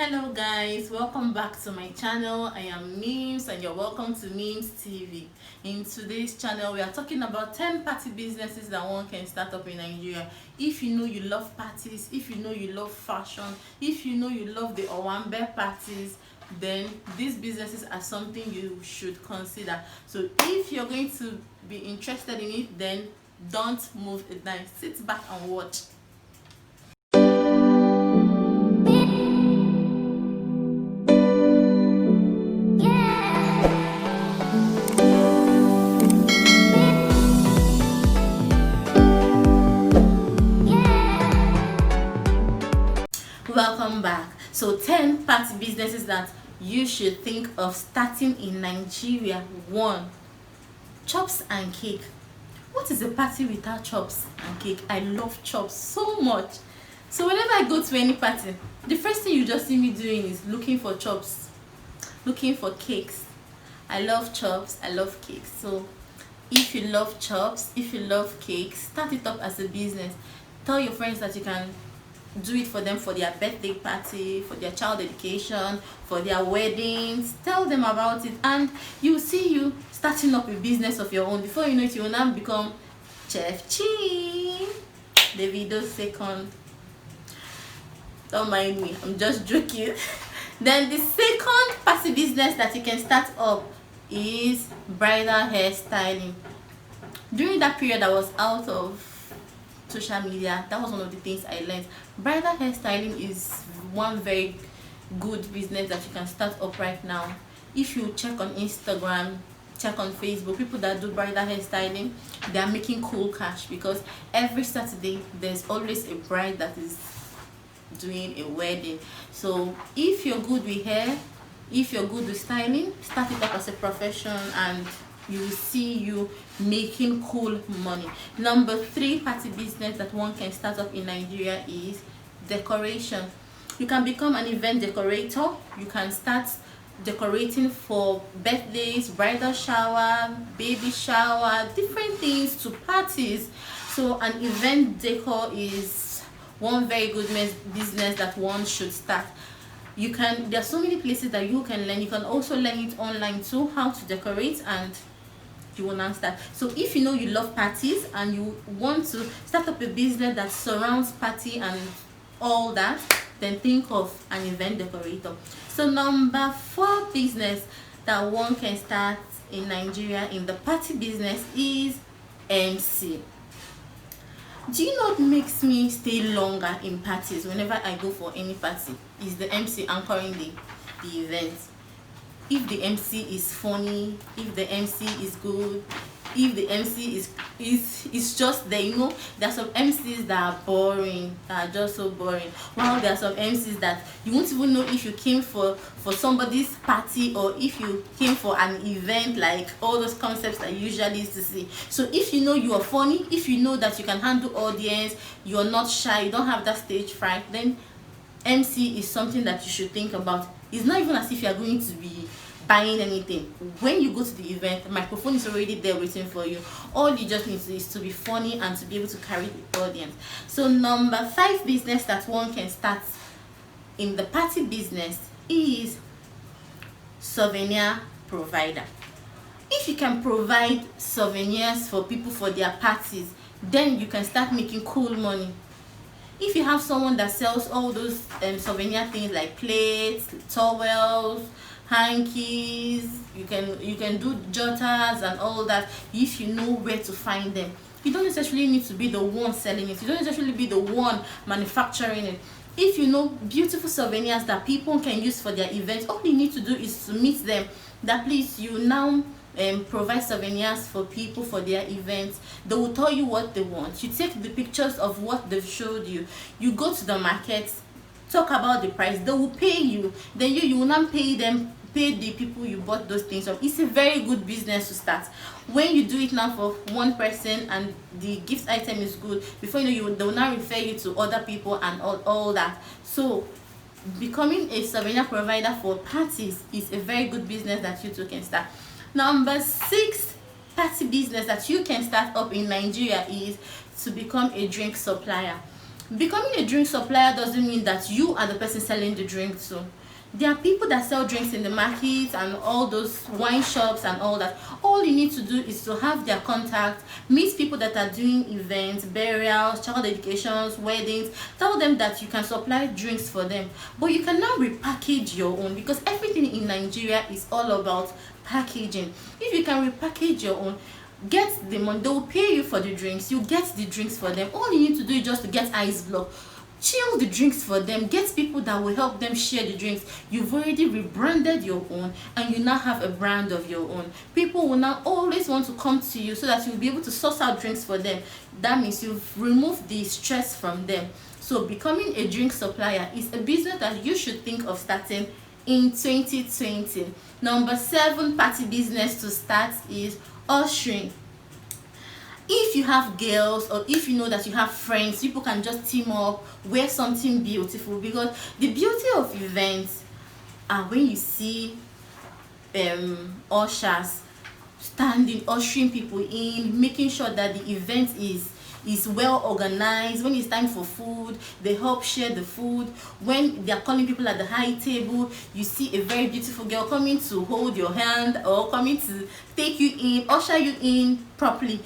Hello guys, welcome back to my channel. I am Mims and you're welcome to MIM'S TV. In today's channel we are talking about 10 party businesses that one can start up in Nigeria. If you know you love parties, if you know you love fashion, if you know you love the Owambe parties, then these businesses are something you should consider. So if you're going to be interested in it, then don't move a dime. Sit back and watch. Welcome back. So 10 party businesses that you should think of starting in Nigeria. 1. Chops and cake. What is a party without chops and cake? I love chops so much. So whenever I go to any party, the first thing you just see me doing is looking for chops, looking for cakes. I love chops, I love cakes. So if you love chops, if you love cakes, start it up as a business. Tell your friends that you can do it for them for their birthday party, for their child dedication, for their weddings. Tell them about it and you see you starting up a business of your own. Before you know it, you will now become Chef Chi, Davido's second. Don't mind me, I'm just joking. Then the second party business that you can start up is bridal hairstyling. During that period I was out of social media, that was one of the things I learned. Bridal hairstyling is one very good business that you can start up right now. If you check on Instagram, check on Facebook, people that do bridal hairstyling, they are making cool cash because every Saturday there's always a bride that is doing a wedding. So if you're good with hair, if you're good with styling, start it up as a profession and you will see you making cool money. Number 3 party business that one can start up in Nigeria is decoration. You can become an event decorator. You can start decorating for birthdays, bridal shower, baby shower, different things to parties. So an event decor is one very good business that one should start. There are so many places that you can learn. You can also learn it online too, how to decorate, and you will now start. So if you know you love parties and you want to start up a business that surrounds party and all that, then think of an event decorator. So number 4 business that one can start in Nigeria in the party business is MC. Do you know what makes me stay longer in parties whenever I go for any party? Is the MC anchoring the event. If the MC is funny, if the MC is good, if the MC is just there, there are some MCs that are boring, that are just so boring. While there are some MCs that you won't even know if you came for somebody's party or if you came for an event, like all those concepts that you usually used to see. So if you know you are funny, if you know that you can handle audience, you are not shy, you don't have that stage fright, then MC is something that you should think about. It's not even as if you are going to be buying anything. When you go to the event, the microphone is already there waiting for you. All you just need to is to be funny and to be able to carry the audience. So number 5 business that one can start in the party business is souvenir provider. If you can provide souvenirs for people for their parties, then you can start making cool money. If you have someone that sells all those souvenir things like plates, towels, hankies, you can do jotters and all that. If you know where to find them, you don't necessarily need to be the one selling it, you don't necessarily be the one manufacturing it. If you know beautiful souvenirs that people can use for their events, all you need to do is to meet them that please, you now provide souvenirs for people for their events. They will tell you what they want. You take the pictures of what they've showed you. You go to the market, talk about the price. They will pay you. Then you will not pay them, pay the people you bought those things from. It's a very good business to start. When you do it now for one person and the gift item is good, before you know, they will now refer you to other people and all that. So becoming a souvenir provider for parties is a very good business that you too can start. Number 6 party business that you can start up in Nigeria is to become a drink supplier. Becoming a drink supplier doesn't mean that you are the person selling the drink to. There are people that sell drinks in the market and all those wine shops and all that. All you need to do is to have their contact, meet people that are doing events, burials, child dedications, weddings. Tell them that you can supply drinks for them, but you can now repackage your own, because everything in Nigeria is all about packaging. If you can repackage your own, get the money, they will pay you for the drinks, you get the drinks for them. All you need to do is just to get ice block, chill the drinks for them, get people that will help them share the drinks. You've already rebranded your own, and you now have a brand of your own. People will now always want to come to you so that you'll be able to source out drinks for them. That means you've removed the stress from them. So becoming a drink supplier is a business that you should think of starting in 2020. Number 7 party business to start is ushering. If you have girls, or if you know that you have friends, people can just team up, wear something beautiful, because the beauty of events are when you see ushers standing, ushering people in, making sure that the event is well organized. When it's time for food, they help share the food. When they are calling people at the high table, you see a very beautiful girl coming to hold your hand or coming to take you in, usher you in properly.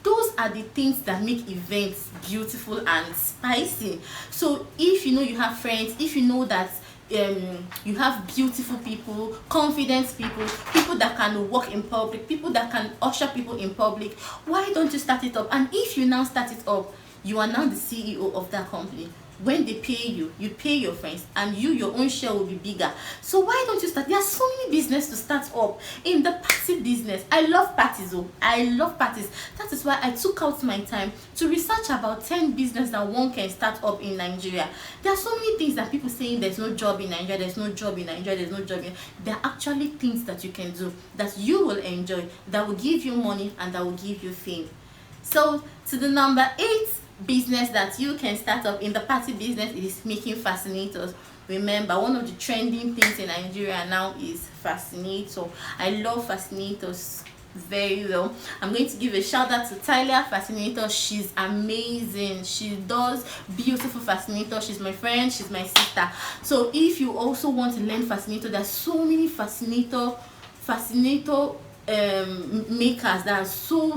Those are the things that make events beautiful and spicy. So if you know you have friends, if you know that you have beautiful people, confident people, people that can walk in public, people that can usher people in public, why don't you start it up? And if you now start it up, you are now the CEO of that company. When they pay you, you pay your friends, and your own share will be bigger. So why don't you start? There are so many business to start up in the party business. I love parties. I love parties. That is why I took out my time to research about 10 business that one can start up in Nigeria. There are so many things that people saying there's no job in Nigeria, there's no job in Nigeria, there's no job in. There are actually things that you can do that you will enjoy, that will give you money, and that will give you fame. So to the number 8 business that you can start up in the party business is making fascinators. Remember, one of the trending things in Nigeria now is fascinator. I love fascinators very well. I'm going to give a shout out to Tyler Fascinator. She's amazing. She does beautiful fascinator. She's my friend, she's my sister. So if you also want to learn fascinator, there's so many fascinator makers that are so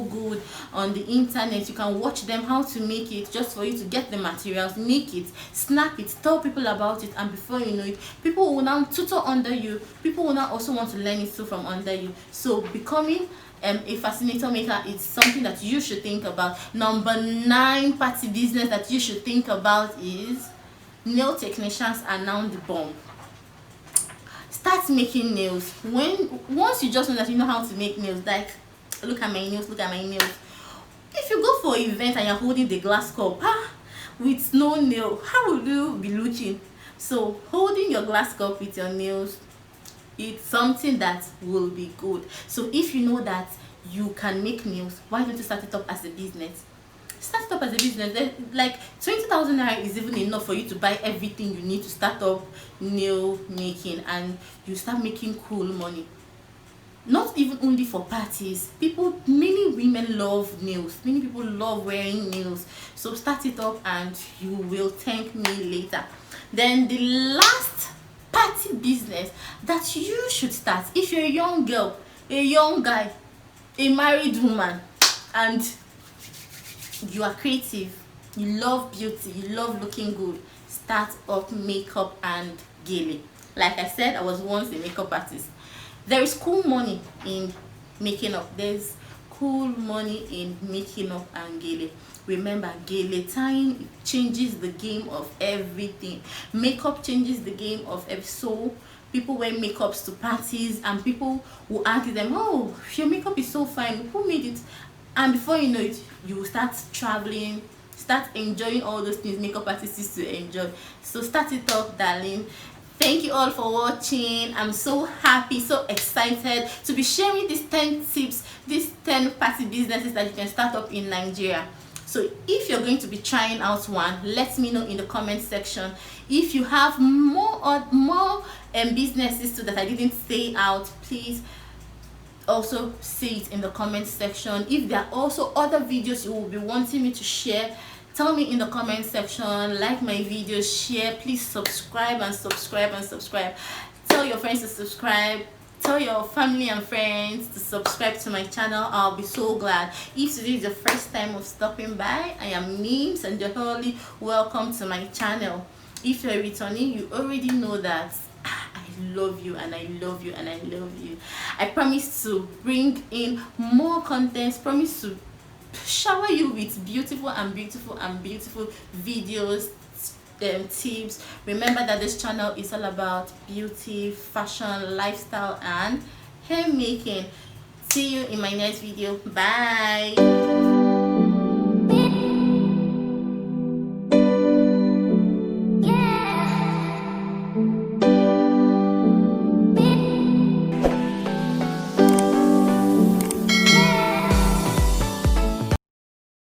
good on the internet. You can watch them how to make it, just for you to get the materials, make it, snap it, tell people about it, and before you know it, people will now tutor under you. People will now also want to learn it too from under you. So becoming a fascinator maker is something that you should think about. Number 9 party business that you should think about is nail technicians are now the bomb. Start making nails. Once you just know that you know how to make nails, like look at my nails, look at my nails. If you go for an event and you're holding the glass cup with no nail, how will you be looking? So holding your glass cup with your nails, it's something that will be good. So if you know that you can make nails, why don't you start it up as a business? Start it up as a business. Like 20,000 naira is even enough for you to buy everything you need to start up nail making, and you start making cool money. Not even only for parties. Many women love nails. Many people love wearing nails. So start it up and you will thank me later. Then the last party business that you should start, if you're a young girl, a young guy, a married woman, and you are creative, you love beauty, you love looking good, start up makeup and gele. Like I said, I was once a makeup artist. There is cool money in making up. There's cool money in making up and gele. Remember, gele tying changes the game of everything. Makeup changes the game of everything. So people wear makeups to parties, and people will ask them, oh, your makeup is so fine, who made it? And before you know it, you will start traveling, start enjoying all those things makeup artists used to enjoy. So start it up, darling. Thank you all for watching. I'm so happy, so excited to be sharing these 10 tips, these 10 party businesses that you can start up in Nigeria. So if you're going to be trying out one, let me know in the comment section. If you have more businesses too that I didn't say out, please also say it in the comment section. If there are also other videos you will be wanting me to share, Tell me in the comment section, like my video, share, please subscribe and subscribe and subscribe. Tell your friends to subscribe, tell your family and friends to subscribe to my channel. I'll be so glad. If today is the first time of stopping by, I am Mims and you're wholly welcome to my channel. If you're returning, you already know that I love you and I love you and I love you. I promise to bring in more content, promise to shower you with beautiful videos, tips. Remember that this channel is all about beauty, fashion, lifestyle and hair making. See you in my next video. Bye.